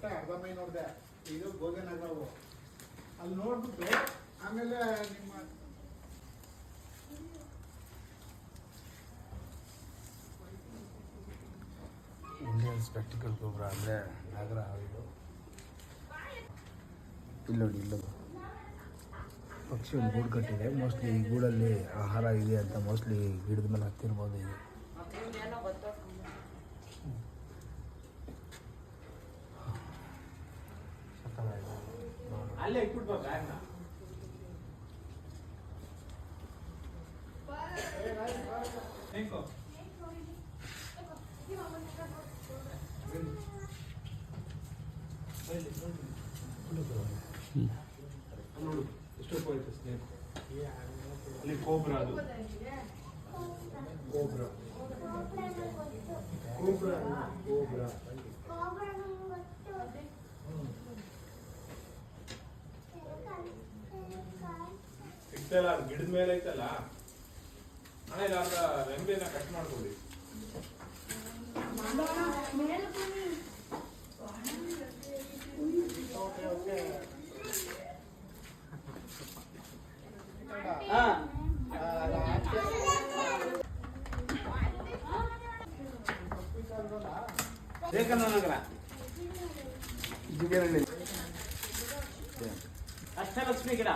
ಅಷ್ಟೇ ಅರ್ಧ ಮೈ ನೋಡಿದೆ. ಇದು ಭೋಜನಗರವು ಅಲ್ಲಿ ನೋಡ್ಬಿಟ್ಟು ಆಮೇಲೆ ನಿಮ್ಮ ಇಂಡಿಯನ್ ಸ್ಪೆಕ್ಟಿಕಲ್ ಗೊಬ್ಬರ ಅಂದರೆ ನಾಗರ ಹಾವಿದು. ಇಲ್ಲಿ ನೋಡಿ, ಇಲ್ಲದು ಪಕ್ಷಿ ಒಂದು ಗೂಡು ಕಟ್ಟಿದೆ. ಮೋಸ್ಟ್ಲಿ ಈ ಗೂಡಲ್ಲಿ ಆಹಾರ ಇದೆ ಅಂತ ಮೋಸ್ಟ್ಲಿ ಗಿಡದ ಮೇಲೆ ಹತ್ತಿರ್ಬೋದು ಇದು. ಅಲ್ಲೇ ಇಟ್ಬಿಡ್ಬೇಕು ಬ್ಯಾಗ್ನ. ನೋಡು ಎಷ್ಟು ಹೋಯ್ತು ಸ್ನೇಕ್. ಅಲ್ಲಿ ಕೋಬ್ರಾ, ಅದು ಕೋಬ್ರಾ ಕೋಬ್ರಾ ಕೋಬ್ರಾ ಇತ್ತಲ್ಲ, ಅದು ಗಿಡದ ಮೇಲೆ ಐತಲ್ಲ. ಆಮೇಲೆ ಅದ ರೆಂಬೆನ ಕಟ್ ಮಾಡ್ಕೊಳ್ಳಿ. ರೇಖಾನಗರ ಅಷ್ಟಲಕ್ಷ್ಮಿ ಗಿಡ.